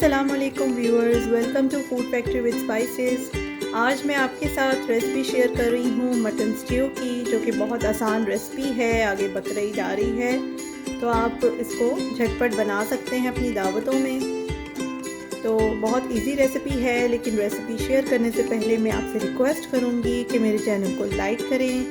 अस्सलाम वालेकुम viewers, welcome to Food Factory with spices. आज मैं आपके साथ रेसिपी शेयर कर रही हूँ मटन स्ट्यू की, जो कि बहुत आसान रेसिपी है। आगे बकरीद आ रही है तो आप इसको झटपट बना सकते हैं अपनी दावतों में। तो बहुत इजी रेसिपी है, लेकिन रेसिपी शेयर करने से पहले मैं आपसे रिक्वेस्ट करूँगी कि मेरे चैनल को लाइक करें,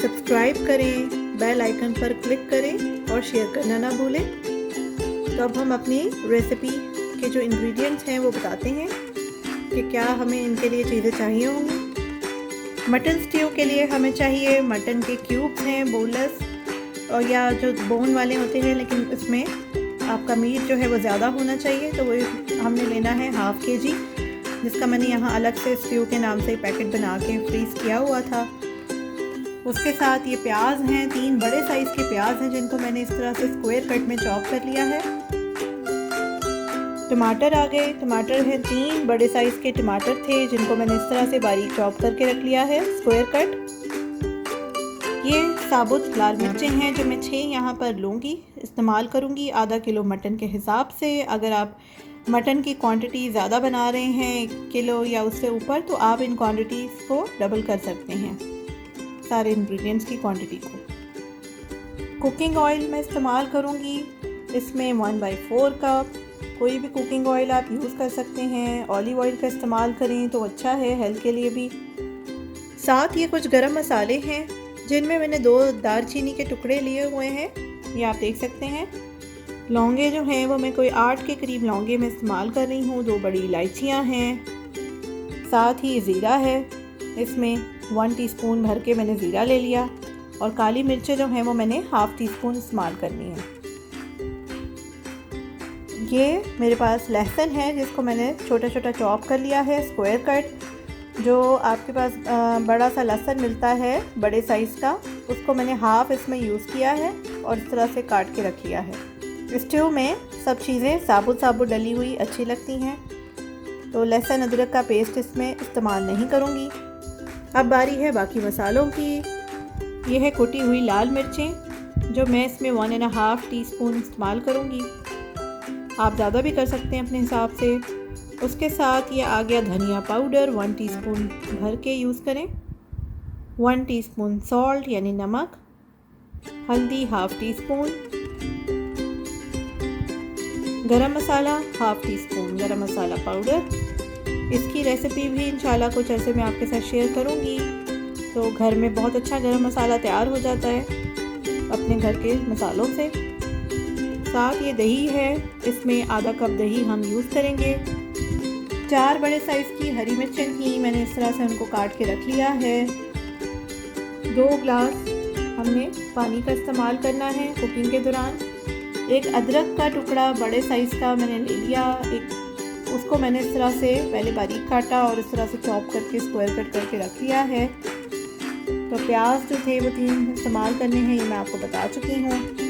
सब्सक्राइब करें, बेल आइकन पर क्लिक करें और शेयर करना ना भूलें। तो अब हम अपनी रेसिपी के जो इंग्रेडिएंट्स हैं वो बताते हैं कि क्या हमें इनके लिए चीज़ें चाहिए होंगी। मटन स्ट्यू के लिए हमें चाहिए मटन के क्यूब्स हैं, बोनलेस और या जो बोन वाले होते हैं, लेकिन इसमें आपका मीट जो है वो ज़्यादा होना चाहिए। तो वो हमने लेना है 1/2 kg, जिसका मैंने यहाँ अलग से स्ट्यू के नाम से पैकेट बना के फ्रीज़ किया हुआ था। उसके साथ ये प्याज हैं, 3 बड़े साइज़ के प्याज हैं जिनको मैंने इस तरह से स्क्वायर कट में चॉप कर लिया है। टमाटर आ गए, टमाटर हैं 3 बड़े साइज़ के टमाटर थे जिनको मैंने इस तरह से बारीक चॉप करके रख लिया है स्क्वायर कट। ये साबुत लाल मिर्चें हैं जो मैं 6 यहाँ पर लूँगी, इस्तेमाल करूँगी आधा किलो मटन के हिसाब से। अगर आप मटन की क्वांटिटी ज़्यादा बना रहे हैं 1 किलो या उससे ऊपर, तो आप इन क्वांटिटीज़ को डबल कर सकते हैं, सारे इंग्रेडिएंट्स की क्वांटिटी को। कुकिंग ऑयल मैं इस्तेमाल करूँगी, इसमें 1/4 कप। कोई भी कुकिंग ऑयल आप यूज़ कर सकते हैं, ऑलिव ऑयल का इस्तेमाल करें तो अच्छा है हेल्थ के लिए भी। साथ ये कुछ गरम मसाले हैं जिनमें मैंने 2 दालचीनी के टुकड़े लिए हुए हैं, ये आप देख सकते हैं। लौंगे जो हैं वो मैं कोई 8 के करीब लौंगे में इस्तेमाल कर रही हूँ। 2 बड़ी इलायचियाँ हैं, साथ ही ज़ीरा है, इसमें 1 टीस्पून भर के मैंने ज़ीरा ले लिया। और काली मिर्चें जो हैं वो मैंने 1/2 टीस्पून इस्तेमाल करनी है। ये मेरे पास लहसुन है जिसको मैंने छोटा छोटा चॉप कर लिया है स्क्वायर कट। जो आपके पास बड़ा सा लहसुन मिलता है बड़े साइज़ का, उसको मैंने हाफ़ इसमें यूज़ किया है और इस तरह से काट के रख लिया है। स्ट्यू में सब चीज़ें साबुत साबुत डली हुई अच्छी लगती हैं, तो लहसुन अदरक का पेस्ट इसमें इस्तेमाल नहीं करूँगी। अब बारी है बाकी मसालों की। ये है कुटी हुई लाल मिर्चें जो मैं इसमें 1.5 टीस्पून इस्तेमाल करूँगी, आप ज़्यादा भी कर सकते हैं अपने हिसाब से। उसके साथ ये आ गया धनिया पाउडर 1 टीस्पून भर के यूज़ करें। 1 टीस्पून सॉल्ट यानी नमक, हल्दी 1/2 टीस्पून, गरम मसाला 1/2 टीस्पून गरम मसाला पाउडर। इसकी रेसिपी भी इंशाल्लाह कुछ ऐसे मैं आपके साथ शेयर करूँगी। तो घर में बहुत अच्छा गरम मसाला तैयार हो जाता है अपने घर के मसालों से। साथ ये दही है, इसमें आधा कप दही हम यूज़ करेंगे। 4 बड़े साइज़ की हरी मिर्चें थी, मैंने इस तरह से उनको काट के रख लिया है। 2 ग्लास हमने पानी का इस्तेमाल करना है कुकिंग के दौरान। एक अदरक का टुकड़ा बड़े साइज़ का मैंने ले लिया, उसको मैंने इस तरह से पहले बारीक काटा और इस तरह से चॉप करके स्क्वायर कट करके रख लिया है। तो प्याज जो थे वो 3 इस्तेमाल करने हैं, ये मैं आपको बता चुकी हूँ।